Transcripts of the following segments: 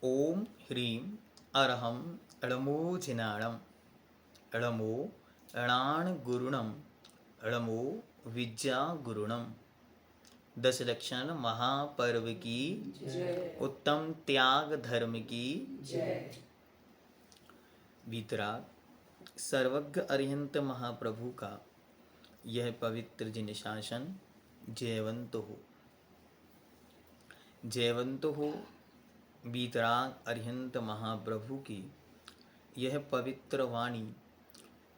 ओम ह्रीं अरहं ळमो जिनाळं ळमो णाणगुरुणं ळमो विद्या गुरुणं। 10 लक्षण महापर्व की उत्तम त्याग धर्म की वीतराग सर्वज्ञ अरिहंत महाप्रभु का यह पवित्र जिन शासन जयवंत हो। जयवंत हो वीतराग अरिहंत महाप्रभु की यह पवित्र वाणी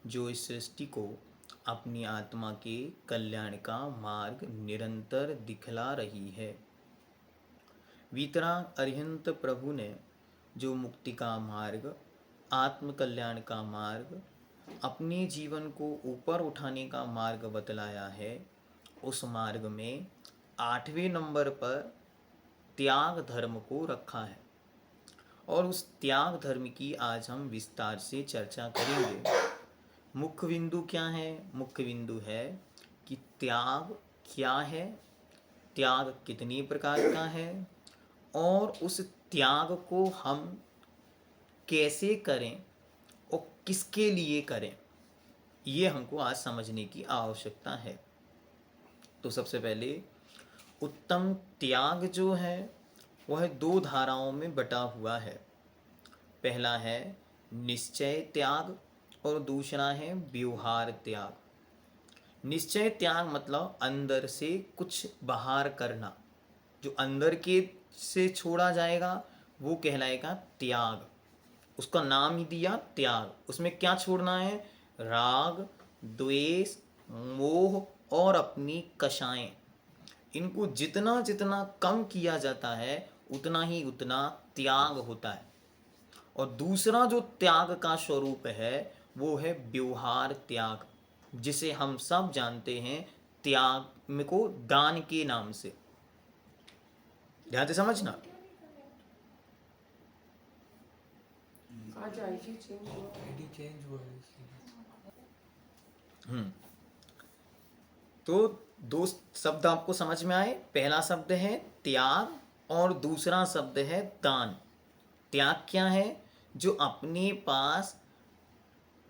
जो इस सृष्टि को अपनी आत्मा के कल्याण का मार्ग निरंतर दिखला रही है। वीतराग अरिहंत प्रभु ने जो मुक्ति का मार्ग, आत्म कल्याण का मार्ग, अपने जीवन को ऊपर उठाने का मार्ग बतलाया है, उस मार्ग में 8वें नंबर पर त्याग धर्म को रखा है और उस त्याग धर्म की आज हम विस्तार से चर्चा करेंगे। मुख्य बिंदु क्या है? मुख्य बिंदु है कि त्याग क्या है, त्याग कितनी प्रकार का है और उस त्याग को हम कैसे करें और किसके लिए करें, ये हमको आज समझने की आवश्यकता है। तो सबसे पहले उत्तम त्याग जो है वह 2 धाराओं में बटा हुआ है। पहला है निश्चय त्याग और दूसरा है व्यवहार त्याग। निश्चय त्याग मतलब अंदर से कुछ बाहर करना, जो अंदर के से छोड़ा जाएगा वो कहलाएगा त्याग। उसका नाम ही दिया त्याग। उसमें क्या छोड़ना है? राग, द्वेष, मोह और अपनी कषाएं। इनको जितना जितना कम किया जाता है उतना ही उतना त्याग होता है। और दूसरा जो त्याग का स्वरूप है वो है व्यवहार त्याग, जिसे हम सब जानते हैं त्याग को दान के नाम से। ध्यान से समझना। तो 2 शब्द आपको समझ में आए। पहला शब्द है त्याग और दूसरा शब्द है दान। त्याग क्या है? जो अपने पास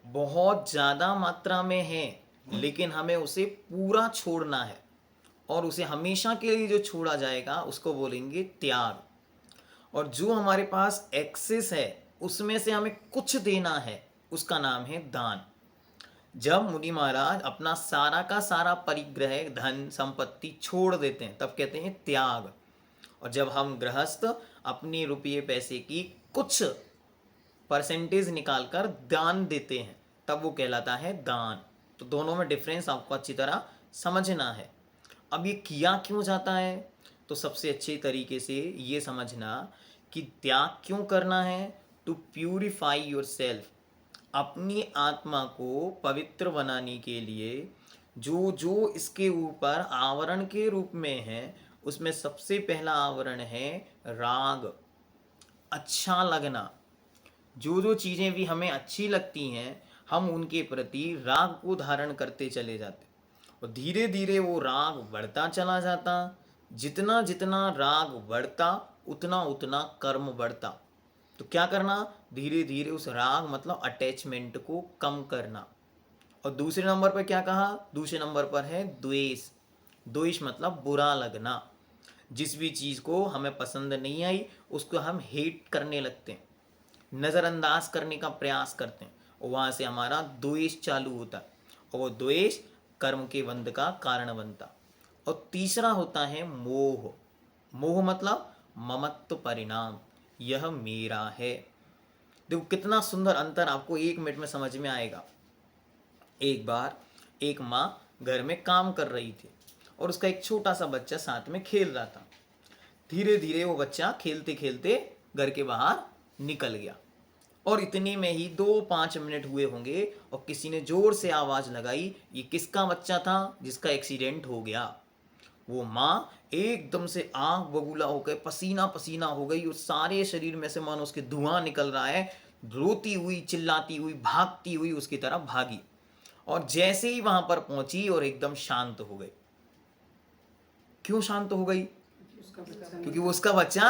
बहुत ज़्यादा मात्रा में है लेकिन हमें उसे पूरा छोड़ना है और उसे हमेशा के लिए जो छोड़ा जाएगा उसको बोलेंगे त्याग। और जो हमारे पास एक्सेस है उसमें से हमें कुछ देना है, उसका नाम है दान। जब मुनि महाराज अपना सारा का सारा परिग्रह, धन संपत्ति छोड़ देते हैं तब कहते हैं त्याग। और जब हम गृहस्थ अपने रुपये पैसे की कुछ परसेंटेज निकालकर दान देते हैं तब वो कहलाता है दान। तो दोनों में डिफरेंस आपको अच्छी तरह समझना है। अब ये किया क्यों जाता है? तो सबसे अच्छे तरीके से ये समझना कि त्याग क्यों करना है। टू प्यूरिफाई योर सेल्फ, अपनी आत्मा को पवित्र बनाने के लिए जो जो इसके ऊपर आवरण के रूप में है, उसमें सबसे पहला आवरण है राग, अच्छा लगना। जो जो चीज़ें भी हमें अच्छी लगती हैं हम उनके प्रति राग को धारण करते चले जाते और धीरे धीरे वो राग बढ़ता चला जाता। जितना जितना राग बढ़ता उतना उतना कर्म बढ़ता। तो क्या करना? धीरे धीरे उस राग मतलब अटैचमेंट को कम करना। और दूसरे नंबर पर क्या कहा? दूसरे नंबर पर है द्वेष। द्वेष मतलब बुरा लगना। जिस भी चीज़ को हमें पसंद नहीं आई उसको हम हेट करने लगते हैं, नज़रअंदाज करने का प्रयास करते हैं और वहाँ से हमारा द्वेष चालू होता है और वो द्वेष कर्म के बंध का कारण बनता। और तीसरा होता है मोह। मोह मतलब ममत्व परिणाम, यह मेरा है। देखो कितना सुंदर अंतर आपको 1 मिनट में समझ में आएगा। एक बार एक माँ घर में काम कर रही थी और उसका एक छोटा सा बच्चा साथ में खेल रहा था। धीरे धीरे वो बच्चा खेलते खेलते घर के बाहर निकल गया और इतने में ही 2-5 मिनट हुए होंगे और किसी ने जोर से आवाज़ लगाई, ये किसका बच्चा था जिसका एक्सीडेंट हो गया। वो माँ एकदम से आंख बबूला हो गए, पसीना पसीना हो गई और सारे शरीर में से मानो उसके धुआं निकल रहा है। रोती हुई, चिल्लाती हुई, भागती हुई उसकी तरफ भागी और जैसे ही वहां पर पहुंची और एकदम शांत हो गई। क्यों शांत हो गई? क्योंकि वो उसका बच्चा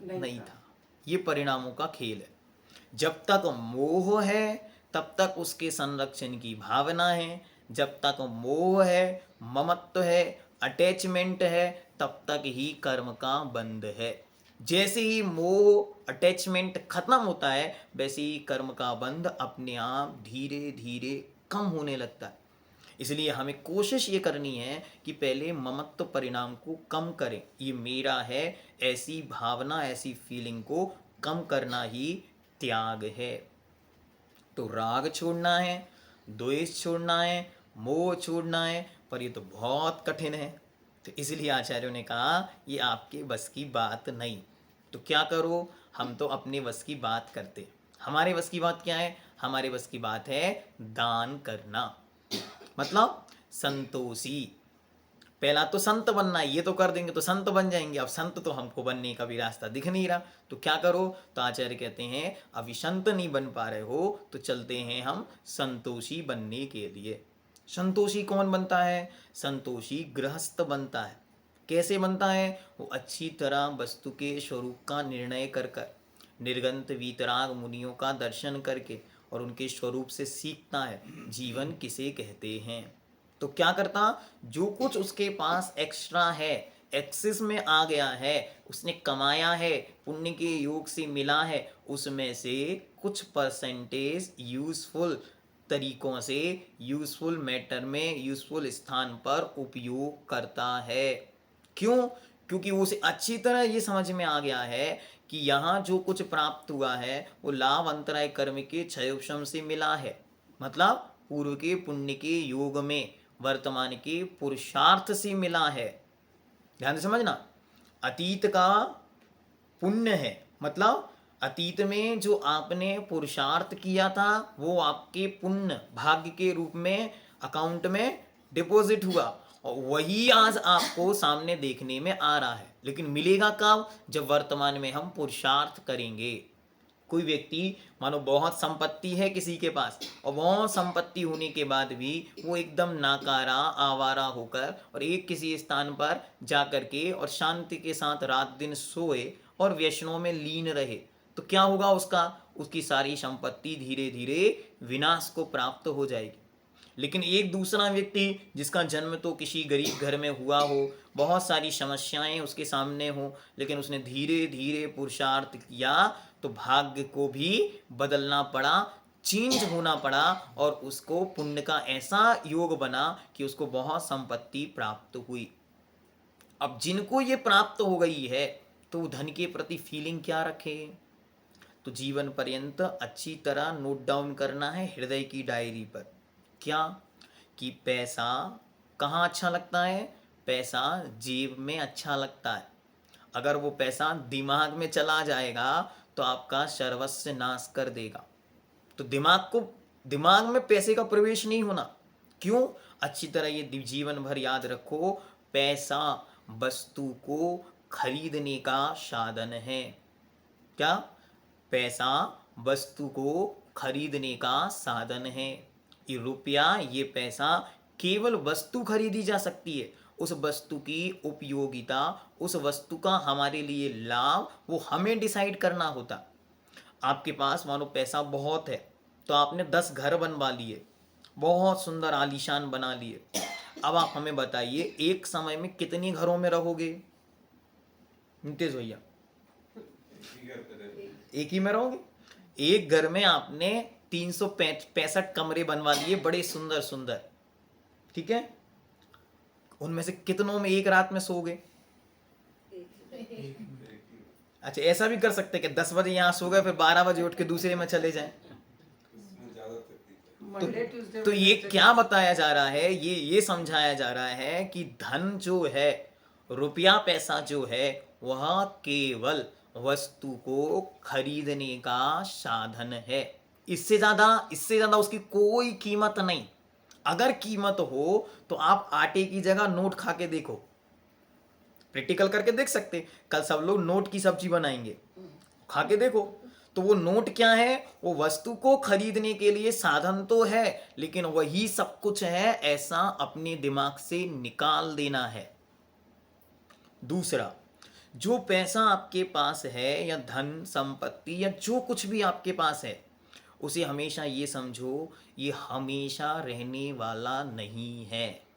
नहीं था। ये परिणामों का खेल है। जब तक मोह है तब तक उसके संरक्षण की भावना है, जब तक मोह है, ममत्व है, अटैचमेंट है, तब तक ही कर्म का बंध है। जैसे ही मोह अटैचमेंट खत्म होता है वैसे ही कर्म का बंध अपने आप धीरे धीरे कम होने लगता है। इसलिए हमें कोशिश ये करनी है कि पहले ममत्व परिणाम को कम करें, ये मेरा है ऐसी भावना, ऐसी फीलिंग को कम करना ही त्याग है। तो राग छोड़ना है, द्वेष छोड़ना है, मोह छोड़ना है, पर ये तो बहुत कठिन है। तो इसलिए आचार्यों ने कहा ये आपके बस की बात नहीं। तो क्या करो, हम तो अपने बस की बात करते। हमारे बस की बात क्या है? हमारे बस की बात है दान करना, मतलब संतोषी। पहला तो संत बनना है, ये तो कर देंगे तो संत बन जाएंगे। अब संत तो हमको बनने का भी रास्ता दिख नहीं रहा, तो क्या करो? तो आचार्य कहते हैं अभी संत नहीं बन पा रहे हो तो चलते हैं हम संतोषी बनने के लिए। संतोषी कौन बनता है? संतोषी गृहस्थ बनता है। कैसे बनता है? वो अच्छी तरह वस्तु के स्वरूप का निर्णय कर कर, निर्गंत वीतराग मुनियों का दर्शन करके और उनके स्वरूप से सीखता है जीवन किसे कहते हैं। तो क्या करता? जो कुछ उसके पास एक्स्ट्रा है, एक्सेस में आ गया है, उसने कमाया है, पुण्य के योग से मिला है, उसमें से कुछ परसेंटेज यूजफुल तरीकों से, यूजफुल मैटर में, यूजफुल स्थान पर उपयोग करता है। क्यों? क्योंकि उसे अच्छी तरह ये समझ में आ गया है कि यहाँ जो कुछ प्राप्त हुआ है वो लाभ अंतराय कर्म के क्षयोपशम से मिला है, मतलब पूर्व के पुण्य के योग में, वर्तमान के पुरुषार्थ से मिला है। ध्यान से समझना, अतीत का पुण्य है, मतलब अतीत में जो आपने पुरुषार्थ किया था वो आपके पुण्य भाग्य के रूप में अकाउंट में डिपॉजिट हुआ, और वही आज आपको सामने देखने में आ रहा है। लेकिन मिलेगा कब? जब वर्तमान में हम पुरुषार्थ करेंगे। कोई व्यक्ति मानो बहुत संपत्ति है किसी के पास, और बहुत संपत्ति होने के बाद भी वो एकदम नाकारा आवारा होकर और एक किसी स्थान पर जा कर के और शांति के साथ रात दिन सोए और व्यसनों में लीन रहे, तो क्या होगा उसका? उसकी सारी संपत्ति धीरे धीरे विनाश को प्राप्त हो जाएगी। लेकिन एक दूसरा व्यक्ति जिसका जन्म तो किसी गरीब घर में हुआ हो, बहुत सारी समस्याएं उसके सामने हो, लेकिन उसने धीरे धीरे पुरुषार्थ किया तो भाग्य को भी बदलना पड़ा, चेंज होना पड़ा, और उसको पुण्य का ऐसा योग बना कि उसको बहुत संपत्ति प्राप्त हुई। अब जिनको ये प्राप्त हो गई है तो धन के प्रति फीलिंग क्या रखे? तो जीवन पर्यंत अच्छी तरह नोट डाउन करना है हृदय की डायरी पर। क्या? कि पैसा कहाँ अच्छा लगता है? पैसा जेब में अच्छा लगता है। अगर वो पैसा दिमाग में चला जाएगा तो आपका सर्वस्व नाश कर देगा। तो दिमाग में पैसे का प्रवेश नहीं होना। क्यों? अच्छी तरह ये जीवन भर याद रखो, पैसा वस्तु को खरीदने का साधन है। क्या? पैसा वस्तु को खरीदने का साधन है। ये रुपया, ये पैसा केवल वस्तु खरीदी जा सकती है। उस वस्तु की उपयोगिता, उस वस्तु का हमारे लिए लाभ, वो हमें डिसाइड करना होता। आपके पास मानो पैसा बहुत है तो आपने 10 घर बनवा लिए, बहुत सुंदर आलीशान बना लिए। अब आप हमें बताइए एक समय में कितने घरों में रहोगे? नितेश भैया, एक ही में रहोगे? एक घर में आपने 365 कमरे बनवा लिए, बड़े सुंदर सुंदर, ठीक है? उनमें से कितनों में एक रात में सोगे? अच्छा, ऐसा भी कर सकते कि 10 बजे यहाँ सो गए, फिर 12 बजे उठ के दूसरे में चले जाएं। तो ये क्या बताया जा रहा है? ये समझाया जा रहा है कि धन जो है, रुपया पैसा जो है, वह केवल वस्तु को खरीदने का साधन है। इससे ज्यादा उसकी कोई कीमत नहीं। अगर कीमत हो तो आप आटे की जगह नोट खा के देखो, प्रैक्टिकल करके देख सकते। कल सब लोग नोट की सब्जी बनाएंगे, खा के देखो। तो वो नोट क्या है? वो वस्तु को खरीदने के लिए साधन तो है, लेकिन वही सब कुछ है, ऐसा अपने दिमाग से निकाल देना है। दूसरा, जो पैसा आपके पास है या धन संपत्ति या जो कुछ भी आपके पास है, उसे हमेशा ये समझो ये हमेशा रहने वाला नहीं है।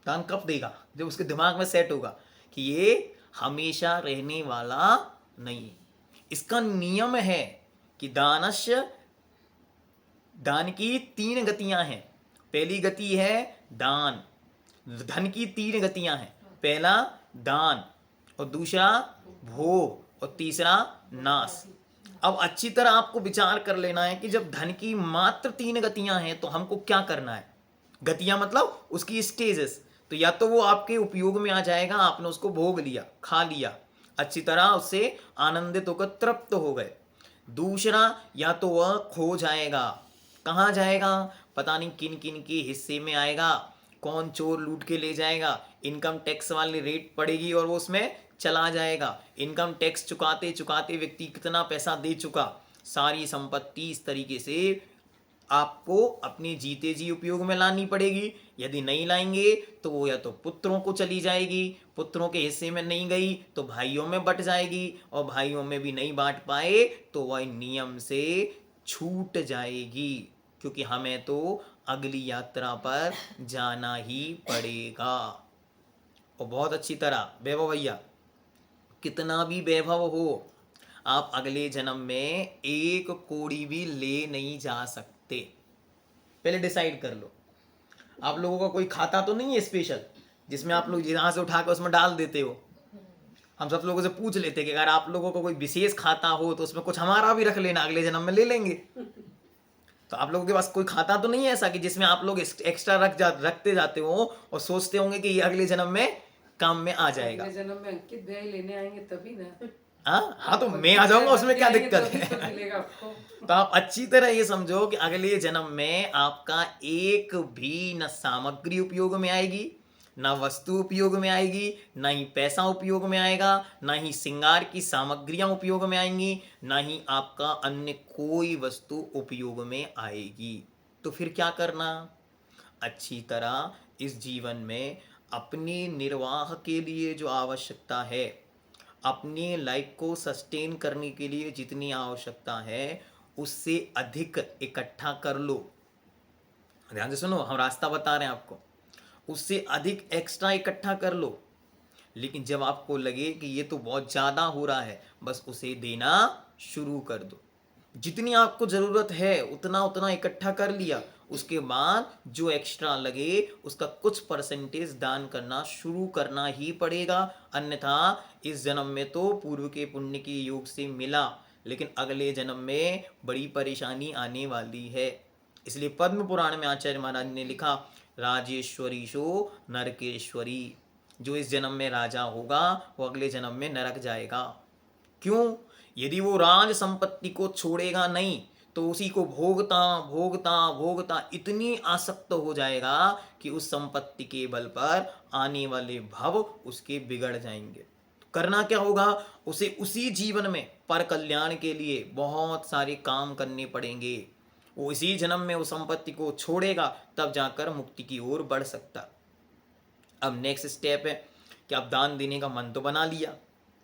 दान कब देगा? जब उसके दिमाग में सेट होगा कि ये हमेशा रहने वाला नहीं। इसका नियम है कि दान की 3 गतियां हैं। पहली गति है दान। धन की 3 गतियां हैं। पहला दान, और दूसरा भोग, और तीसरा नाश। अब अच्छी तरह आपको विचार कर लेना है कि जब धन की मात्र 3 गतियां हैं तो हमको क्या करना है। गतियां मतलब उसकी स्टेजेस। तो या तो वो आपके उपयोग में आ जाएगा, आपने उसको भोग लिया, खा लिया, अच्छी तरह उससे आनंदित होकर तृप्त हो गए। दूसरा, या तो वह खो जाएगा। कहाँ जाएगा? पता नहीं किन किन के हिस्से में आएगा, कौन चोर लूट के ले जाएगा, इनकम टैक्स वाली रेट पड़ेगी और वो उसमें चला जाएगा। इनकम टैक्स चुकाते चुकाते व्यक्ति कितना पैसा दे चुका, सारी संपत्ति इस तरीके से आपको अपने जीते जी उपयोग में लानी पड़ेगी। यदि नहीं लाएंगे तो वो या तो पुत्रों को चली जाएगी, पुत्रों के हिस्से में नहीं गई तो भाइयों में बट जाएगी, और भाइयों में भी नहीं बांट पाए तो वह नियम से छूट जाएगी, क्योंकि हमें तो अगली यात्रा पर जाना ही पड़ेगा। और बहुत अच्छी तरह वैभव भैया, कितना भी वैभव हो, आप अगले जन्म में 1 कौड़ी भी ले नहीं जा सकते। पहले डिसाइड कर लो। आप लोगों का कोई खाता तो नहीं है स्पेशल जिसमें आप लोग यहाँ से उठा कर उसमें डाल देते हो? हम सब लोगों से पूछ लेते कि अगर आप लोगों का कोई विशेष खाता हो तो उसमें कुछ हमारा भी रख लेना, अगले जन्म में ले लेंगे। तो आप लोगों के पास कोई खाता तो नहीं है ऐसा कि जिसमें आप लोग एक्स्ट्रा रखते जाते हो और सोचते होंगे कि ये अगले जन्म में काम में आ जाएगा। अगले जन्म में अंकित भाई लेने आएंगे तभी ना। हाँ, तो मैं आ जाऊंगा, उसमें क्या दिक्कत है? तो आप अच्छी तरह ये समझो कि अगले जन्म में आपका एक भी न सामग्री उपयोग में आएगी, ना वस्तु उपयोग में आएगी, ना ही पैसा उपयोग में आएगा, ना ही श्रृंगार की सामग्रियां उपयोग में आएंगी, ना ही आपका अन्य कोई वस्तु उपयोग में आएगी। तो फिर क्या करना? अच्छी तरह इस जीवन में अपने निर्वाह के लिए जो आवश्यकता है, अपने लाइफ को सस्टेन करने के लिए जितनी आवश्यकता है उससे अधिक इकट्ठा कर लो। ध्यान से सुनो, हम रास्ता बता रहे हैं आपको। उससे अधिक एक्स्ट्रा इकट्ठा कर लो, लेकिन जब आपको लगे कि ये तो बहुत ज़्यादा हो रहा है, बस उसे देना शुरू कर दो। जितनी आपको ज़रूरत है उतना उतना इकट्ठा कर लिया, उसके बाद जो एक्स्ट्रा लगे उसका कुछ परसेंटेज दान करना शुरू करना ही पड़ेगा। अन्यथा इस जन्म में तो पूर्व के पुण्य के योग से मिला, लेकिन अगले जन्म में बड़ी परेशानी आने वाली है। इसलिए पद्म पुराण में आचार्य महाराज ने लिखा, राजेश्वरी शो नरकेश्वरी। जो इस जन्म में राजा होगा वो अगले जन्म में नरक जाएगा। क्यों? यदि वो राज संपत्ति को छोड़ेगा नहीं तो उसी को भोगता भोगता भोगता इतनी आसक्त हो जाएगा कि उस संपत्ति के बल पर आने वाले भव उसके बिगड़ जाएंगे। तो करना क्या होगा? उसे उसी जीवन में पर कल्याण के लिए बहुत सारे काम करने पड़ेंगे। वो इसी जन्म में उस संपत्ति को छोड़ेगा, तब जाकर मुक्ति की ओर बढ़ सकता। अब नेक्स्ट स्टेप है कि अब दान देने का मन तो बना लिया,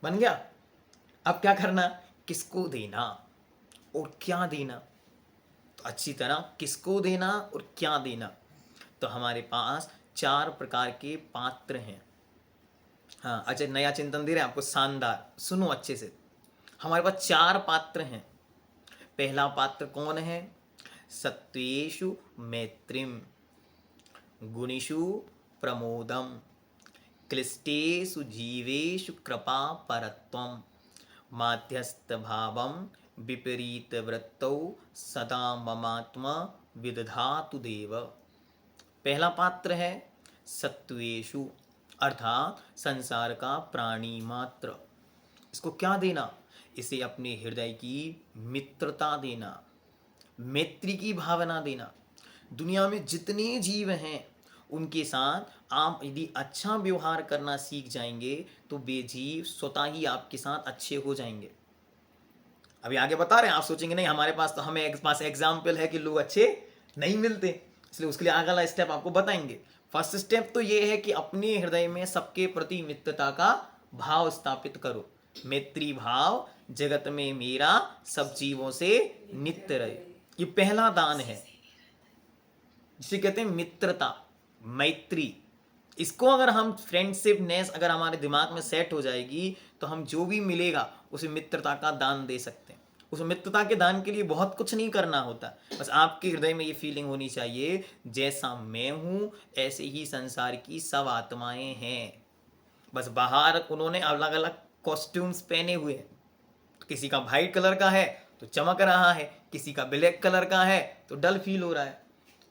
बन गया। अब क्या करना? किसको देना और क्या देना? तो अच्छी तरह किसको देना और क्या देना, तो हमारे पास 4 प्रकार के पात्र हैं। हाँ, अच्छा, नया चिंतन दे रहे हैं आपको, शानदार, सुनो अच्छे से। हमारे पास 4 पात्र हैं। पहला पात्र कौन है? सत्वेषु मैत्रीम, गुणेषु प्रमोदम, क्लिष्टेषु जीवेषु कृपा परत्वम, माध्यस्थ भावम विपरीत वृत्तौ सदा ममात्मा विदधातु देव। पहला पात्र है सत्वेषु, अर्थात संसार का प्राणी मात्र। इसको क्या देना? इसे अपने हृदय की मित्रता देना, मैत्री की भावना देना। दुनिया में जितने जीव हैं उनके साथ आप यदि अच्छा व्यवहार करना सीख जाएंगे तो वे जीव स्वतः ही आपके साथ अच्छे हो जाएंगे। अभी आगे बता रहे हैं, आप सोचेंगे नहीं हमारे पास तो हमें पास एग्जाम्पल है कि लोग अच्छे नहीं मिलते, इसलिए उसके लिए अगला स्टेप आपको बताएंगे। फर्स्ट स्टेप तो ये है कि अपने हृदय में सबके प्रति मित्रता का भाव स्थापित करो। मैत्री भाव जगत में मेरा, सब जीवों से नित्य रहे। ये पहला दान है जिसे कहते हैं मित्रता, मैत्री। इसको अगर हम फ्रेंडशिपनेस अगर हमारे दिमाग में सेट हो जाएगी तो हम जो भी मिलेगा उसे मित्रता का दान दे सकते हैं। उस मित्रता के दान के लिए बहुत कुछ नहीं करना होता, बस आपके हृदय में ये फीलिंग होनी चाहिए जैसा मैं हूँ ऐसे ही संसार की सब आत्माएं हैं। बस बाहर उन्होंने अलग अलग कॉस्ट्यूम्स पहने हुए हैं, किसी का वाइट कलर का है तो चमक रहा है, किसी का ब्लैक कलर का है तो डल फील हो रहा है,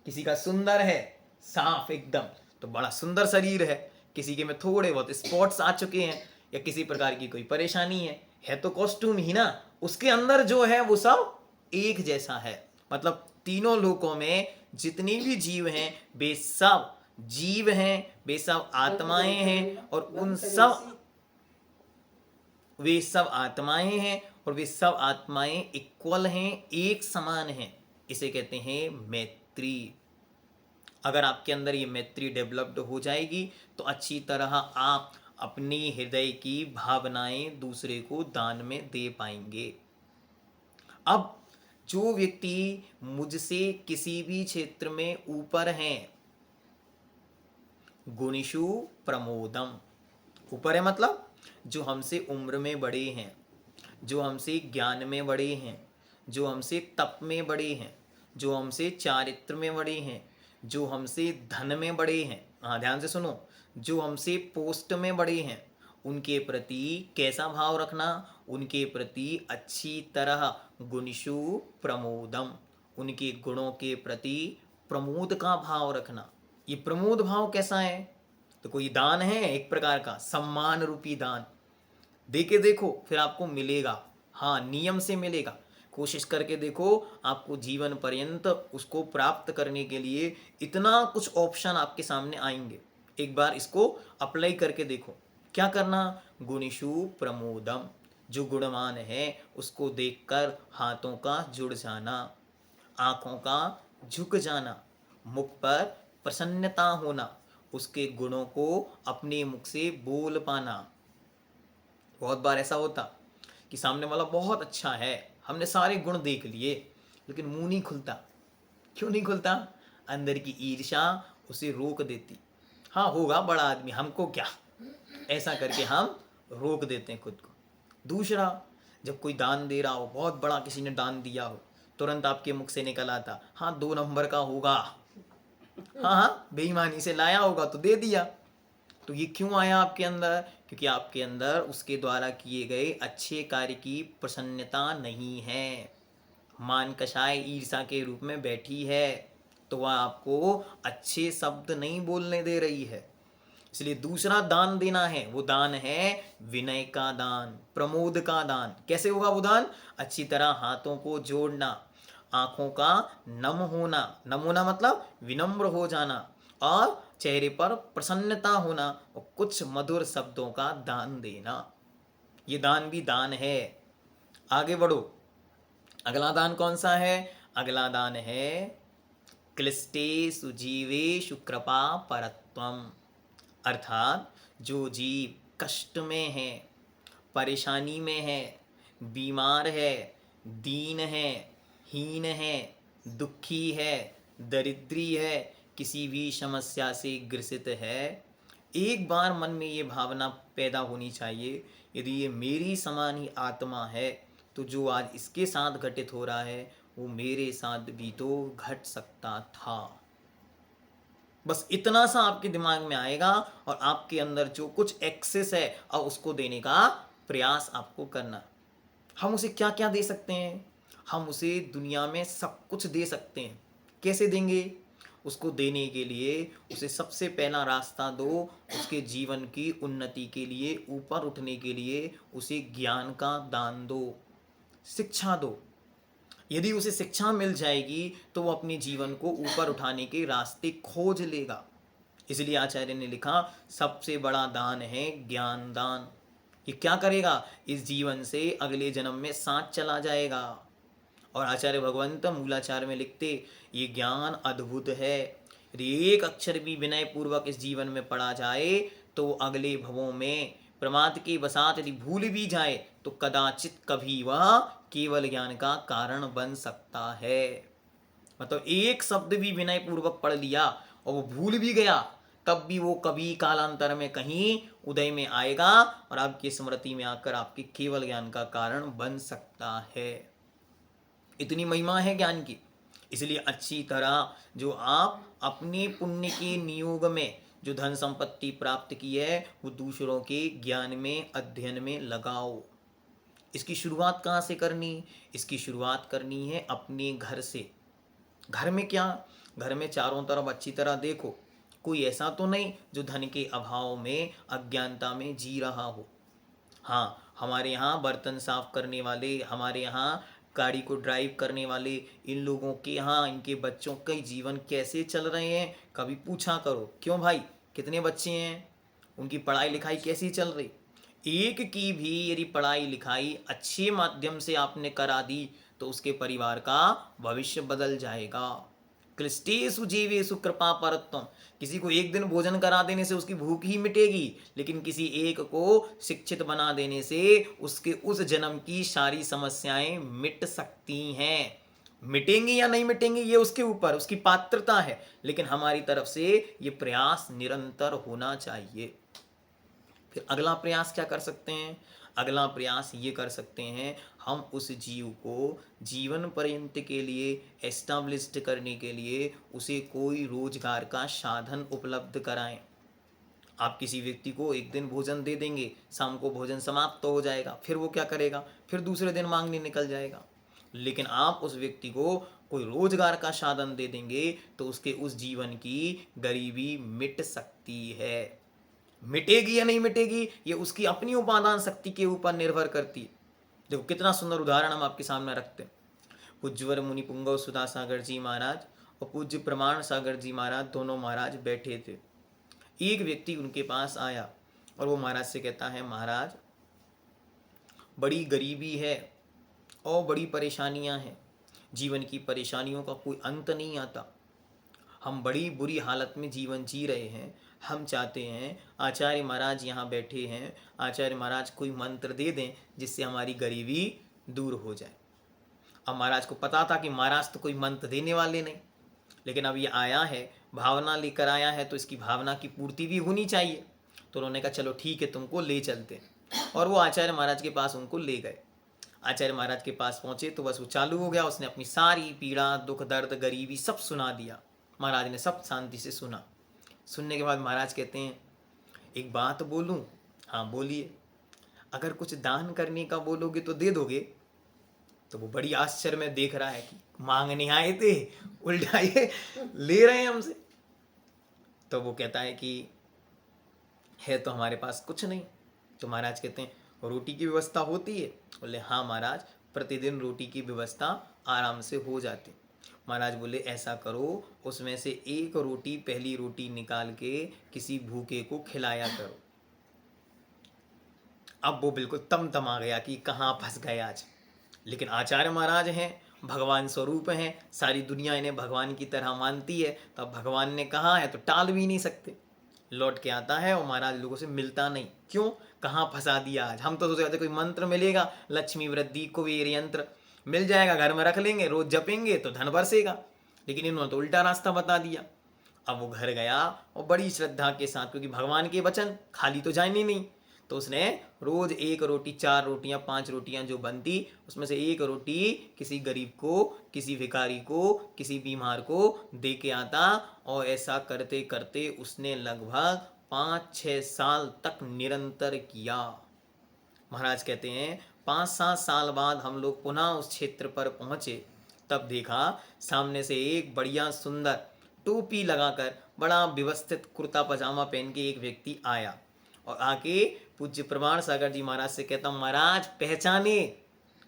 किसी का सुंदर है साफ एकदम तो बड़ा सुंदर शरीर है, किसी के में थोड़े बहुत स्पॉट्स आ चुके हैं या किसी प्रकार की कोई परेशानी है तो कॉस्ट्यूम ही ना, उसके अंदर जो है वो सब एक जैसा है। मतलब तीनों लोकों में जितनी भी जीव हैं वे सब जीव हैं, वे सब आत्माएं हैं और उन सब वे सब आत्माएं हैं और वे सब आत्माएं इक्वल हैं, एक समान हैं। इसे कहते हैं मैत्री। अगर आपके अंदर ये मैत्री डेवलप्ड हो जाएगी तो अच्छी तरह आप अपनी हृदय की भावनाएं दूसरे को दान में दे पाएंगे। अब जो व्यक्ति मुझसे किसी भी क्षेत्र में ऊपर हैं, गुणिषु प्रमोदम, ऊपर है मतलब जो हमसे उम्र में बड़े हैं, जो हमसे ज्ञान में बड़े हैं, जो हमसे तप में बड़े हैं, जो हमसे चारित्र में बड़े हैं, जो हमसे धन में बड़े हैं, हाँ ध्यान से सुनो, जो हमसे पोस्ट में बड़े हैं, उनके प्रति कैसा भाव रखना, उनके प्रति अच्छी तरह गुणिषु प्रमोदम, उनके गुणों के प्रति प्रमोद का भाव रखना। ये प्रमोद भाव कैसा है? तो कोई दान है एक प्रकार का सम्मान रूपी दान, दे के देखो फिर आपको मिलेगा। हाँ नियम से मिलेगा, कोशिश करके देखो, आपको जीवन पर्यंत उसको प्राप्त करने के लिए इतना कुछ ऑप्शन आपके सामने आएंगे। एक बार इसको अप्लाई करके देखो। क्या करना? गुणिषु प्रमोदम, जो गुणवान है उसको देखकर हाथों का जुड़ जाना, आँखों का झुक जाना, मुख पर प्रसन्नता होना, उसके गुणों को अपने मुख से बोल पाना। बहुत बार ऐसा होता कि सामने वाला बहुत अच्छा है, हमने सारे गुण देख लिए लेकिन मुंह नहीं खुलता। क्यों नहीं खुलता? अंदर की ईर्ष्या उसे रोक देती। हाँ होगा बड़ा आदमी, हमको क्या, ऐसा करके हम रोक देते हैं खुद को। दूसरा, जब कोई दान दे रहा हो, बहुत बड़ा किसी ने दान दिया हो, तुरंत आपके मुख से निकल आता, हाँ 2 नंबर का होगा, हाँ हाँ बेईमानी से लाया होगा तो दे दिया। तो ये क्यों आया आपके अंदर? क्योंकि आपके अंदर उसके द्वारा किए गए अच्छे कार्य की प्रसन्नता नहीं है, मान कषाय ईर्षा के रूप में बैठी है, तो वह आपको अच्छे शब्द नहीं बोलने दे रही है। इसलिए दूसरा दान देना है, वो दान है विनय का दान, प्रमोद का दान। कैसे होगा वो दान? अच्छी तरह हाथों को जोड़ना, आंखों का नम होना, नम होना मतलब विनम्र हो जाना, और चेहरे पर प्रसन्नता होना और कुछ मधुर शब्दों का दान देना। ये दान भी दान है। आगे बढ़ो, अगला दान कौन सा है? अगला दान है क्लिष्टेषु जीवेषु कृपा परत्वम, अर्थात जो जीव कष्ट में है, परेशानी में है, बीमार है, दीन है, हीन है, दुखी है, दरिद्री है, किसी भी समस्या से ग्रसित है, एक बार मन में ये भावना पैदा होनी चाहिए, यदि ये मेरी समान ही आत्मा है तो जो आज इसके साथ घटित हो रहा है वो मेरे साथ भी तो घट सकता था। बस इतना सा आपके दिमाग में आएगा और आपके अंदर जो कुछ एक्सेस है अब उसको देने का प्रयास आपको करना। हम उसे क्या क्या दे सकते हैं? हम उसे दुनिया में सब कुछ दे सकते हैं। कैसे देंगे? उसको देने के लिए उसे सबसे पहला रास्ता दो, उसके जीवन की उन्नति के लिए, ऊपर उठने के लिए उसे ज्ञान का दान दो, शिक्षा दो। यदि उसे शिक्षा मिल जाएगी तो वो अपने जीवन को ऊपर उठाने के रास्ते खोज लेगा। इसलिए आचार्य ने लिखा सबसे बड़ा दान है ज्ञान दान। ये क्या करेगा? इस जीवन से अगले जन्म में साथ चला जाएगा। और आचार्य भगवंत मूलाचार्य में लिखते ये ज्ञान अद्भुत है, यदि एक अक्षर भी विनय पूर्वक इस जीवन में पढ़ा जाए तो अगले भवों में प्रमाद के वसात यदि भूल भी जाए तो कदाचित कभी वह केवल ज्ञान का कारण बन सकता है। मतलब एक शब्द भी विनय पूर्वक पढ़ लिया और वो भूल भी गया, तब भी वो कभी कालांतर में कहीं उदय में आएगा और आपकी स्मृति में आकर आपके केवल ज्ञान का कारण बन सकता है। इतनी महिमा है ज्ञान की। इसलिए अच्छी तरह जो आप अपने पुण्य के नियोग में जो धन संपत्ति प्राप्त की है वो दूसरों के ज्ञान में अध्ययन में लगाओ। इसकी शुरुआत कहाँ से करनी? इसकी शुरुआत करनी है अपने घर से। घर में क्या? घर में चारों तरफ अच्छी तरह देखो, कोई ऐसा तो नहीं जो धन के अभाव में अज्ञानता में जी रहा हो। हाँ, हमारे यहाँ बर्तन साफ करने वाले, हमारे यहाँ गाड़ी को ड्राइव करने वाले, इन लोगों के यहाँ इनके बच्चों के जीवन कैसे चल रहे हैं कभी पूछा करो। क्यों भाई, कितने बच्चे हैं, उनकी पढ़ाई लिखाई कैसी चल रही? एक की भी यदि पढ़ाई लिखाई अच्छे माध्यम से आपने करा दी तो उसके परिवार का भविष्य बदल जाएगा। क्लिष्टेषु जीवेषु कृपा परत्वम। किसी को एक दिन भोजन करा देने से उसकी भूख ही मिटेगी, लेकिन किसी एक को शिक्षित बना देने से उसके उस जन्म की सारी समस्याएं मिट सकती हैं। मिटेंगी या नहीं मिटेंगी ये उसके ऊपर, उसकी पात्रता है, लेकिन हमारी तरफ से ये प्रयास निरंतर होना चाहिए। फिर अगला प्रयास क्या कर सकते हैं? अगला प्रयास ये कर सकते हैं, हम उस जीव को जीवन पर्यंत के लिए एस्टाब्लिश्ड करने के लिए उसे कोई रोजगार का साधन उपलब्ध कराएं। आप किसी व्यक्ति को एक दिन भोजन दे देंगे, शाम को भोजन समाप्त तो हो जाएगा, फिर वो क्या करेगा? फिर दूसरे दिन मांगने निकल जाएगा। लेकिन आप उस व्यक्ति को कोई रोजगार का साधन दे देंगे तो उसके उस जीवन की गरीबी मिट सकती है। मिटेगी या नहीं मिटेगी ये उसकी अपनी उपादान शक्ति के ऊपर निर्भर करती है। देखो कितना सुंदर उदाहरण हम आपके सामने रखते हैं। पूज्यवर मुनि पुंगव सुधा सागर जी महाराज और पूज्य प्रमाण सागर जी महाराज दोनों महाराज बैठे थे। एक व्यक्ति उनके पास आया और वो महाराज से कहता है, महाराज बड़ी गरीबी है और बड़ी परेशानियां हैं, जीवन की परेशानियों का कोई अंत नहीं आता, हम बड़ी बुरी हालत में जीवन जी रहे हैं, हम चाहते हैं आचार्य महाराज यहाँ बैठे हैं, आचार्य महाराज कोई मंत्र दे दें जिससे हमारी गरीबी दूर हो जाए। अब महाराज को पता था कि महाराज तो कोई मंत्र देने वाले नहीं, लेकिन अब ये आया है, भावना लेकर आया है, तो इसकी भावना की पूर्ति भी होनी चाहिए। तो उन्होंने कहा चलो ठीक है, तुमको ले चलते हैं। और वो आचार्य महाराज के पास उनको ले गए। आचार्य महाराज के पास पहुँचे तो बस वो चालू हो गया, उसने अपनी सारी पीड़ा दुख दर्द गरीबी सब सुना दिया। महाराज ने सब शांति से सुना। सुनने के बाद महाराज कहते हैं, एक बात बोलूं? हाँ बोलिए। अगर कुछ दान करने का बोलोगे तो दे दोगे? तो वो बड़ी आश्चर्य में देख रहा है कि मांगने आए थे, उल्टा ये ले रहे हैं हमसे। तो वो कहता है कि है तो हमारे पास कुछ नहीं। तो महाराज कहते हैं, रोटी की व्यवस्था होती है? बोले हाँ महाराज, प्रतिदिन रोटी की व्यवस्था आराम से हो जाती। महाराज बोले ऐसा करो, उसमें से एक रोटी, पहली रोटी निकाल के किसी भूखे को खिलाया करो। अब वो बिल्कुल तमतमा गया कि कहाँ फंस गए आज। लेकिन आचार्य महाराज हैं, भगवान स्वरूप हैं, सारी दुनिया इन्हें भगवान की तरह मानती है, तो अब भगवान ने कहा है तो टाल भी नहीं सकते। लौट के आता है और महाराज लोगों से मिलता नहीं। क्यों? कहाँ फंसा दिया आज। हम तो सोच रहे थे कोई मंत्र मिलेगा, लक्ष्मी वृद्धि कुबेर यंत्र मिल जाएगा, घर में रख लेंगे, रोज जपेंगे तो धन बरसेगा। लेकिन इन्होंने तो उल्टा रास्ता बता दिया। अब वो घर गया और बड़ी श्रद्धा के साथ, क्योंकि भगवान के वचन खाली तो जाने नहीं, तो उसने रोज एक रोटी, 4 रोटियां, 5 रोटियां जो बनती उसमें से एक रोटी किसी गरीब को, किसी भिखारी को, किसी बीमार को दे के आता। और ऐसा करते करते उसने लगभग 5-6 साल तक निरंतर किया। महाराज कहते हैं 5-7 साल बाद हम लोग पुनः उस क्षेत्र पर पहुंचे, तब देखा सामने से एक बढ़िया सुंदर टोपी लगाकर बड़ा व्यवस्थित कुर्ता पजामा पहन के एक व्यक्ति आया और आके पूज्य प्रमाण सागर जी महाराज से कहता, महाराज पहचाने?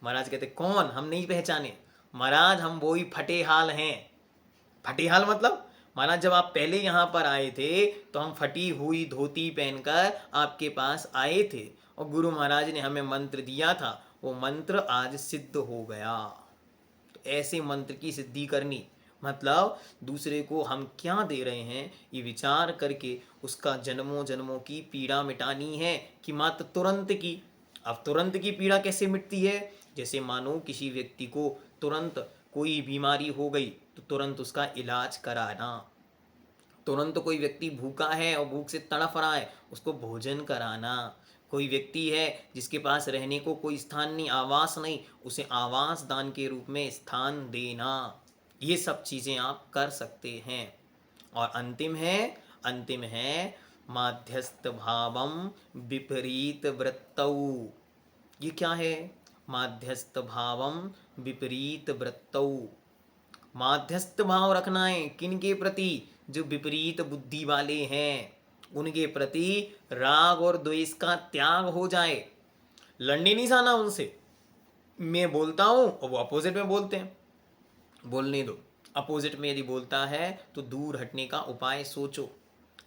महाराज कहते कौन? हम नहीं पहचाने। महाराज हम वही फटेहाल हैं। फटेहाल मतलब? महाराज जब आप पहले यहाँ पर आए थे तो हम फटी हुई धोती पहनकर आपके पास आए थे और गुरु महाराज ने हमें मंत्र दिया था, वो मंत्र आज सिद्ध हो गया। तो ऐसे मंत्र की सिद्धि करनी, मतलब दूसरे को हम क्या दे रहे हैं ये विचार करके उसका जन्मों जन्मों की पीड़ा मिटानी है कि मात्र तुरंत की। अब तुरंत की पीड़ा कैसे मिटती है? जैसे मानो किसी व्यक्ति को तुरंत कोई बीमारी हो गई तो तुरंत उसका इलाज कराना, तुरंत कोई व्यक्ति भूखा है और भूख से तड़फ रहा है उसको भोजन कराना, कोई व्यक्ति है जिसके पास रहने को कोई स्थान नहीं, आवास नहीं, उसे आवास दान के रूप में स्थान देना, ये सब चीज़ें आप कर सकते हैं। और अंतिम है माध्यस्थ भावम विपरीत वृत्तौ। ये क्या है? माध्यस्थ भावम विपरीत वृत्तौ। माध्यस्थ भाव रखना है किन के प्रति? जो विपरीत बुद्धि वाले हैं उनके प्रति राग और द्वेष का त्याग हो जाए। लड़ने नहीं जाना उनसे, मैं बोलता हूं और वो अपोजिट में बोलते हैं, बोलने दो। अपोजिट में यदि बोलता है तो दूर हटने का उपाय सोचो।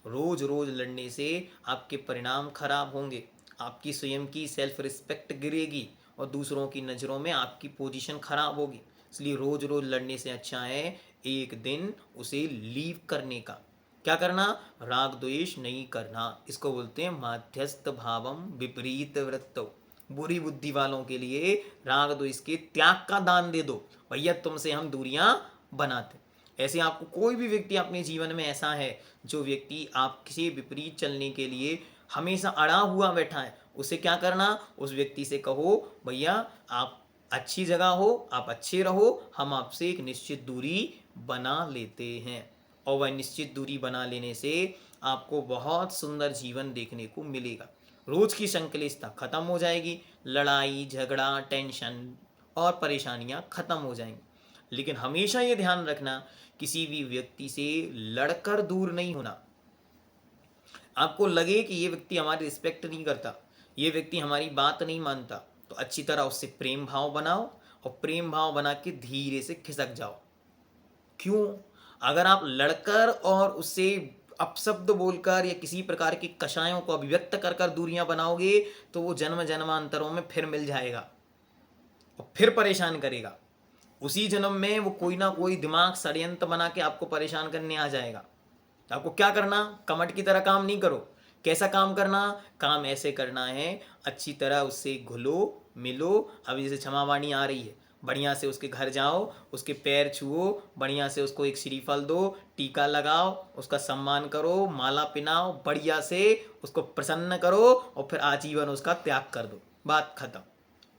रोज रोज लड़ने से आपके परिणाम खराब होंगे, आपकी स्वयं की सेल्फ रिस्पेक्ट गिरेगी और दूसरों की नज़रों में आपकी पोजीशन खराब होगी। इसलिए रोज रोज लड़ने से अच्छा है एक दिन उसे लीव करने का। क्या करना? राग द्वेष नहीं करना। इसको बोलते हैं माध्यस्थ भावम विपरीत वृत्तो। बुरी बुद्धि वालों के लिए राग द्वेष के त्याग का दान दे दो, भैया तुमसे हम दूरियां बनाते। ऐसे आपको कोई भी व्यक्ति अपने जीवन में ऐसा है जो व्यक्ति आपसे विपरीत चलने के लिए हमेशा अड़ा हुआ बैठा है, उसे क्या करना? उस व्यक्ति से कहो भैया आप अच्छी जगह हो, आप अच्छे रहो, हम आपसे एक निश्चित दूरी बना लेते हैं। और वह निश्चित दूरी बना लेने से आपको बहुत सुंदर जीवन देखने को मिलेगा। रोज की संक्लिष्टता खत्म हो जाएगी, लड़ाई झगड़ा टेंशन और परेशानियां खत्म हो जाएंगी। लेकिन हमेशा ये ध्यान रखना किसी भी व्यक्ति से लड़कर दूर नहीं होना। आपको लगे कि ये व्यक्ति हमारी रिस्पेक्ट नहीं करता, ये व्यक्ति हमारी बात नहीं मानता, तो अच्छी तरह उससे प्रेम भाव बनाओ और प्रेम भाव बना के धीरे से खिसक जाओ। क्यों? अगर आप लड़कर और उससे अपशब्द बोलकर या किसी प्रकार की कषायों को अभिव्यक्त कर कर दूरियां बनाओगे तो वो जन्म जन्मांतरों में फिर मिल जाएगा और फिर परेशान करेगा। उसी जन्म में वो कोई ना कोई दिमाग षड्यंत्र बना के आपको परेशान करने आ जाएगा। तो आपको क्या करना? कमट की तरह काम नहीं करो। कैसा काम करना? काम ऐसे करना है अच्छी तरह उससे घुलो मिलो। अभी जैसे क्षमावाणी आ रही है, बढ़िया से उसके घर जाओ, उसके पैर छुओ, बढ़िया से उसको एक श्रीफल दो, टीका लगाओ, उसका सम्मान करो, माला पिनाओ, बढ़िया से उसको प्रसन्न करो और फिर आजीवन उसका त्याग कर दो। बात खत्म।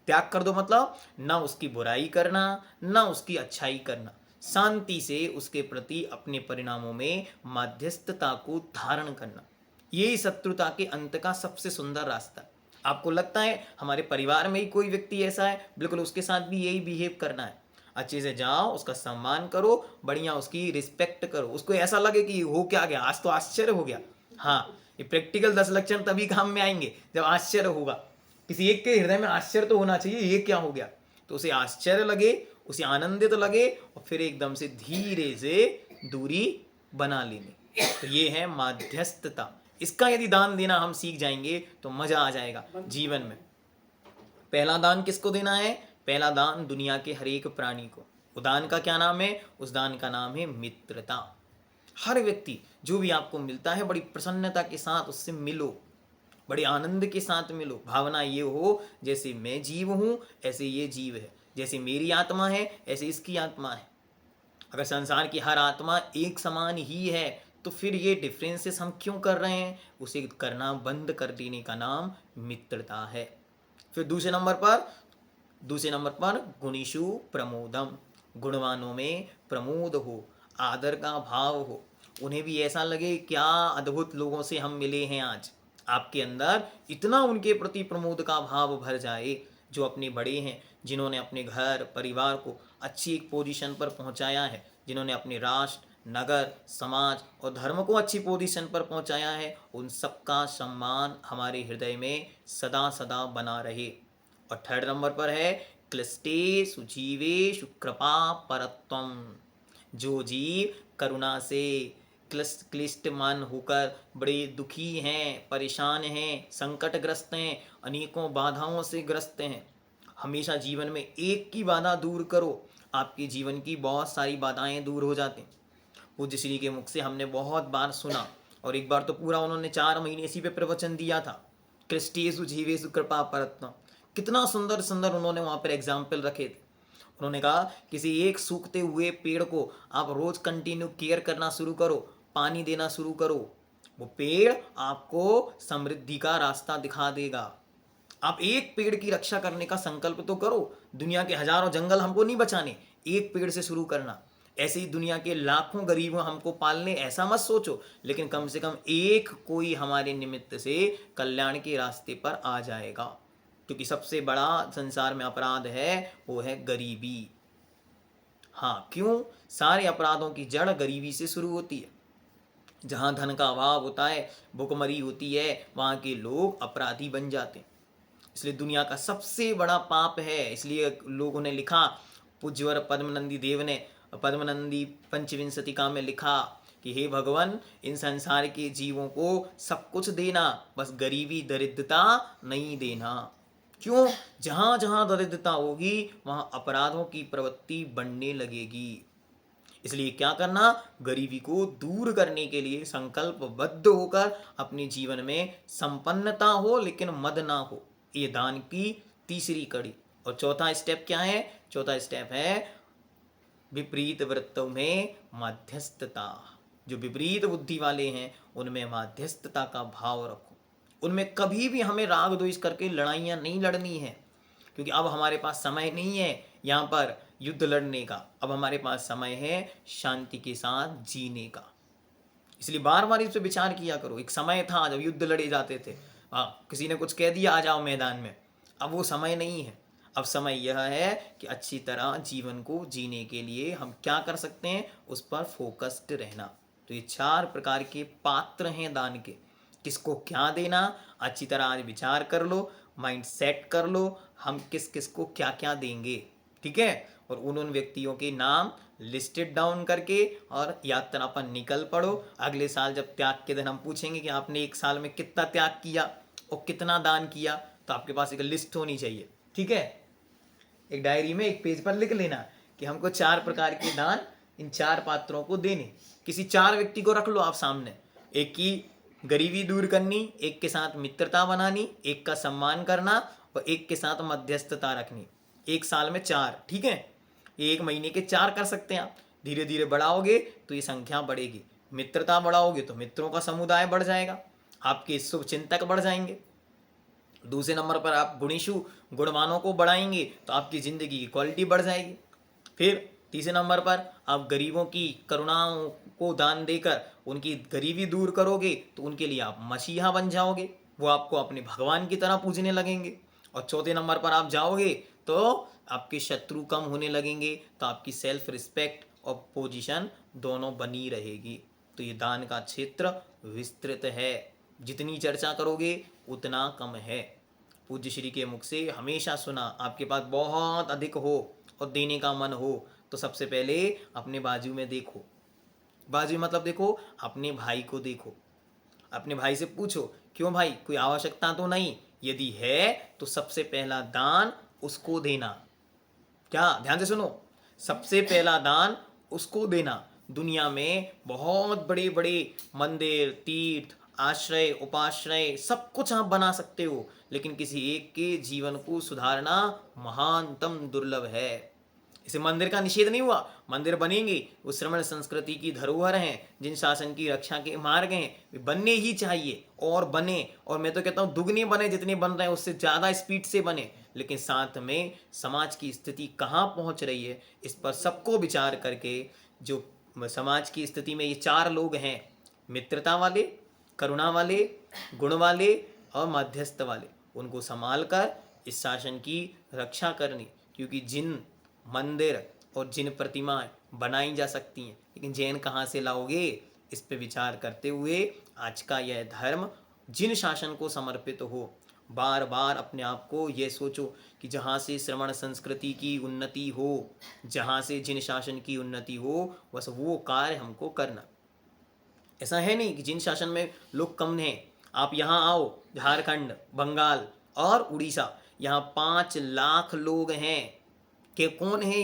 त्याग कर दो मतलब ना उसकी बुराई करना ना उसकी अच्छाई करना, शांति से उसके प्रति अपने परिणामों में मध्यस्थता को धारण करना। यही शत्रुता के अंत का सबसे सुंदर रास्ता। आपको लगता है हमारे परिवार में ही कोई व्यक्ति ऐसा है, बिल्कुल उसके साथ भी यही बिहेव करना है। अच्छे से जाओ, उसका सम्मान करो, बढ़िया उसकी रिस्पेक्ट करो, उसको ऐसा लगे कि हो क्या गया, आज तो आश्चर्य हो गया। हाँ, ये प्रैक्टिकल 10 लक्षण तभी काम में आएंगे जब आश्चर्य होगा। किसी एक के हृदय में आश्चर्य तो होना चाहिए, ये क्या हो गया, तो उसे आश्चर्य लगे, उसे आनंदित लगे और फिर एकदम से धीरे से दूरी बना लेनी। तो ये है माध्यस्थता। इसका यदि दान देना हम सीख जाएंगे तो मजा आ जाएगा जीवन में। पहला दान किसको देना है? पहला दान दुनिया के हर एक प्राणी को। उस दान का क्या नाम है? उस दान का नाम है मित्रता। हर व्यक्ति जो भी आपको मिलता है बड़ी प्रसन्नता के साथ उससे मिलो, बड़े आनंद के साथ मिलो। भावना ये हो जैसे मैं जीव हूँ ऐसे ये जीव है, जैसे मेरी आत्मा है ऐसे इसकी आत्मा है। अगर संसार की हर आत्मा एक समान ही है तो फिर ये डिफरेंसेस हम क्यों कर रहे हैं? उसे करना बंद कर देने का नाम मित्रता है। फिर दूसरे नंबर पर गुणिषु प्रमोदम। गुणवानों में प्रमोद हो, आदर का भाव हो, उन्हें भी ऐसा लगे क्या अद्भुत लोगों से हम मिले हैं आज। आपके अंदर इतना उनके प्रति प्रमोद का भाव भर जाए, जो अपने बड़े हैं, जिन्होंने अपने घर परिवार को अच्छी एक पोजीशन पर पहुंचाया है, जिन्होंने अपने राष्ट्र नगर समाज और धर्म को अच्छी पोजीशन पर पहुंचाया है, उन सबका सम्मान हमारे हृदय में सदा सदा बना रहे। और थर्ड नंबर पर है क्लिष्टे सुजीवेषु कृपा परत्वम। जो जीव करुणा से क्लिष्टमान होकर बड़े दुखी हैं, परेशान हैं, संकटग्रस्त हैं, अनेकों बाधाओं से ग्रस्त हैं, हमेशा जीवन में एक की बाधा दूर करो, आपके जीवन की बहुत सारी बाधाएं दूर हो जाती। पूज्य श्री के मुख से हमने बहुत बार सुना, और एक बार तो पूरा उन्होंने 4 महीने इसी पे प्रवचन दिया था, कृष्टियेषु जीवेषु कृपा परत्न। कितना सुंदर सुंदर उन्होंने वहाँ पर एग्जाम्पल रखे थे। उन्होंने कहा किसी एक सूखते हुए पेड़ को आप रोज कंटिन्यू केयर करना शुरू करो, पानी देना शुरू करो, वो पेड़ आपको समृद्धि का रास्ता दिखा देगा। आप एक पेड़ की रक्षा करने का संकल्प तो करो। दुनिया के हजारों जंगल हमको नहीं बचाने, एक पेड़ से शुरू करना। ऐसे ही दुनिया के लाखों गरीब हमको पालने, ऐसा मत सोचो, लेकिन कम से कम एक कोई हमारे निमित्त से कल्याण के रास्ते पर आ जाएगा। क्योंकि सबसे बड़ा संसार में अपराध है वो है गरीबी। हाँ, क्यों? सारे अपराधों की जड़ गरीबी से शुरू होती है। जहाँ धन का अभाव होता है, भुखमरी होती है, वहाँ के लोग अपराधी बन जाते हैं। इसलिए दुनिया का सबसे बड़ा पाप है। इसलिए लोगों ने लिखा, पूज्यवर पद्मनंदी देव ने पद्मनंदी पंचविंशतिका में लिखा कि हे भगवान, इन संसार के जीवों को सब कुछ देना, बस गरीबी दरिद्रता नहीं देना। क्यों? जहाँ जहाँ दरिद्रता होगी वहाँ अपराधों की प्रवृत्ति बढ़ने लगेगी। इसलिए क्या करना? गरीबी को दूर करने के लिए संकल्पबद्ध होकर अपने जीवन में संपन्नता हो, लेकिन मद ना हो। ये दान की तीसरी कड़ी। और चौथा स्टेप क्या है? चौथा स्टेप है विपरीत वृत्तों में मध्यस्थता। जो विपरीत बुद्धि वाले हैं उनमें मध्यस्थता का भाव रखो। उनमें कभी भी हमें राग द्वेष करके लड़ाइयाँ नहीं लड़नी है, क्योंकि अब हमारे पास समय नहीं है यहाँ पर युद्ध लड़ने का। अब हमारे पास समय है शांति के साथ जीने का। इसलिए बार बार इस पर विचार किया करो। एक समय था जब युद्ध लड़े जाते थे, हाँ, किसी ने कुछ कह दिया आ जाओ मैदान में। अब वो समय नहीं है। अब समय यह है कि अच्छी तरह जीवन को जीने के लिए हम क्या कर सकते हैं, उस पर फोकस्ड रहना। तो ये 4 प्रकार के पात्र हैं दान के। किसको क्या देना, अच्छी तरह आज विचार कर लो, माइंड सेट कर लो, हम किस किस को क्या क्या देंगे, ठीक है। और उन व्यक्तियों के नाम लिस्टेड डाउन करके और यात्रा पर निकल पड़ो। अगले साल जब त्याग के दिन हम पूछेंगे कि आपने एक साल में कितना त्याग किया और कितना दान किया, तो आपके पास एक लिस्ट होनी चाहिए, ठीक है। एक डायरी में एक पेज पर लिख लेना कि हमको 4 प्रकार के दान इन 4 पात्रों को देने। किसी 4 व्यक्ति को रख लो आप सामने। एक की गरीबी दूर करनी, एक के साथ मित्रता बनानी, एक का सम्मान करना और एक के साथ मध्यस्थता रखनी। एक साल में 4, ठीक है। एक महीने के 4 कर सकते हैं आप। धीरे धीरे बढ़ाओगे तो ये संख्या बढ़ेगी। मित्रता बढ़ाओगे तो मित्रों का समुदाय बढ़ जाएगा, आपके शुभ चिंतक बढ़ जाएंगे। दूसरे नंबर पर आप गुणीशु गुणवानों को बढ़ाएंगे तो आपकी ज़िंदगी की क्वालिटी बढ़ जाएगी। फिर तीसरे नंबर पर आप गरीबों की करुणाओं को दान देकर उनकी गरीबी दूर करोगे तो उनके लिए आप मसीहा बन जाओगे, वो आपको अपने भगवान की तरह पूजने लगेंगे। और चौथे नंबर पर आप जाओगे तो आपके शत्रु कम होने लगेंगे, तो आपकी सेल्फ रिस्पेक्ट और पोजीशन दोनों बनी रहेगी। तो ये दान का क्षेत्र विस्तृत है, जितनी चर्चा करोगे उतना कम है। पूज्य श्री के मुख से हमेशा सुना, आपके पास बहुत अधिक हो और देने का मन हो तो सबसे पहले अपने बाजू में देखो। बाजू में मतलब देखो, अपने भाई को देखो, अपने भाई से पूछो क्यों भाई, कोई आवश्यकता तो नहीं? यदि है तो सबसे पहला दान उसको देना। क्या? ध्यान से सुनो, सबसे पहला दान उसको देना। दुनिया में बहुत बड़े बड़े मंदिर, तीर्थ, आश्रय, उपाश्रय सब कुछ आप बना सकते हो, लेकिन किसी एक के जीवन को सुधारना महानतम दुर्लभ है। इसे मंदिर का निषेध नहीं हुआ, मंदिर बनेंगे, वो श्रमण संस्कृति की धरोहर हैं, जिन शासन की रक्षा के मार्ग हैं, वे बनने ही चाहिए और बने। और मैं तो कहता हूँ दुगने बने, जितने बन रहे हैं उससे ज़्यादा स्पीड से बने। लेकिन साथ में समाज की स्थिति कहाँ पहुँच रही है, इस पर सबको विचार करके, जो समाज की स्थिति में ये 4 लोग हैं, मित्रता वाले, करुणा वाले, गुण वाले और मध्यस्थ वाले, उनको संभाल कर इस शासन की रक्षा करनी। क्योंकि जिन मंदिर और जिन प्रतिमाएं बनाई जा सकती हैं, लेकिन जैन कहाँ से लाओगे, इस पे विचार करते हुए आज का यह धर्म जिन शासन को समर्पित हो, बार बार अपने आप को यह सोचो कि जहाँ से श्रमण संस्कृति की उन्नति हो, जहाँ से जिन शासन की उन्नति हो, बस वो कार्य हमको करना। ऐसा है नहीं कि जिन शासन में लोग कम हैं, आप यहाँ आओ, झारखंड, बंगाल और उड़ीसा, यहाँ 5 लाख लोग हैं, कि कौन है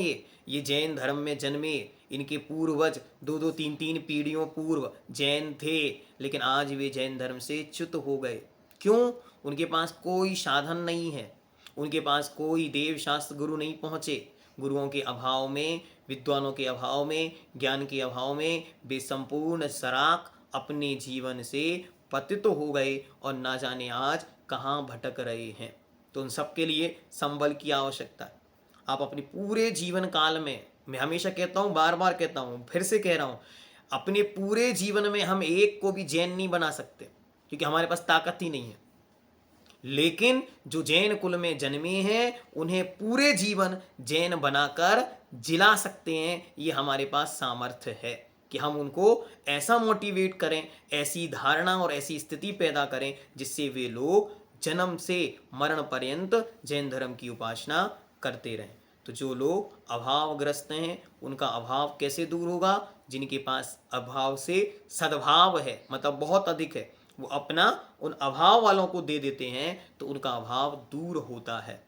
ये जैन धर्म में जन्मे, इनके पूर्वज 2-2 3-3 पीढ़ियों पूर्व जैन थे, लेकिन आज वे जैन धर्म से च्युत हो गए। क्यों? उनके पास कोई साधन नहीं है, उनके पास कोई देव शास्त्र गुरु नहीं पहुँचे। गुरुओं के अभाव में, विद्वानों के अभाव में, ज्ञान के अभाव में वे संपूर्ण सराक अपने जीवन से पतित हो गए और ना जाने आज कहाँ भटक रहे हैं। तो उन सब के लिए संबल की आवश्यकता है। आप अपने पूरे जीवन काल में, मैं हमेशा कहता हूँ, बार बार कहता हूँ, फिर से कह रहा हूँ, अपने पूरे जीवन में हम एक को भी जैन नहीं बना सकते, क्योंकि हमारे पास ताकत ही नहीं है। लेकिन जो जैन कुल में जन्मे हैं उन्हें पूरे जीवन जैन बनाकर जिला सकते हैं। ये हमारे पास सामर्थ्य है कि हम उनको ऐसा मोटिवेट करें, ऐसी धारणा और ऐसी स्थिति पैदा करें जिससे वे लोग जन्म से मरण पर्यंत जैन धर्म की उपासना करते रहें। तो जो लोग अभावग्रस्त हैं उनका अभाव कैसे दूर होगा? जिनके पास अभाव से सद्भाव है, मतलब बहुत अधिक है, वो अपना उन अभाव वालों को दे देते हैं तो उनका अभाव दूर होता है।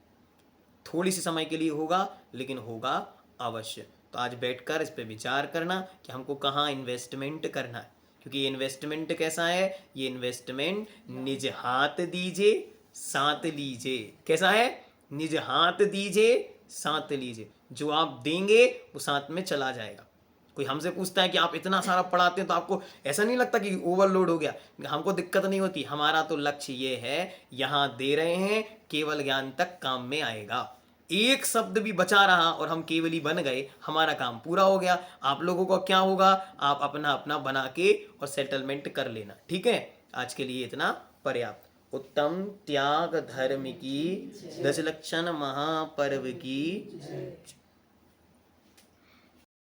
थोड़ी सी समय के लिए होगा, लेकिन होगा अवश्य। तो आज बैठकर इस पे विचार करना कि हमको कहाँ इन्वेस्टमेंट करना है, क्योंकि ये इन्वेस्टमेंट कैसा है? ये इन्वेस्टमेंट निज हाथ दीजिए साथ लीजिए। कैसा है? निज हाथ दीजिए साथ लीजिए। जो आप देंगे वो साथ में चला जाएगा। कोई हमसे पूछता है कि आप इतना सारा पढ़ाते हैं तो आपको ऐसा नहीं लगता कि ओवरलोड हो गया? हमको दिक्कत नहीं होती। हमारा तो लक्ष्य ये है, यहाँ दे रहे हैं, केवल ज्ञान तक काम में आएगा। एक शब्द भी बचा रहा और हम केवली बन गए, हमारा काम पूरा हो गया। आप लोगों को क्या होगा? आप अपना अपना बना के और सेटलमेंट कर लेना। ठीक है, आज के लिए इतना पर्याप्त। उत्तम त्याग धर्म की, 10 लक्षण महापर्व की।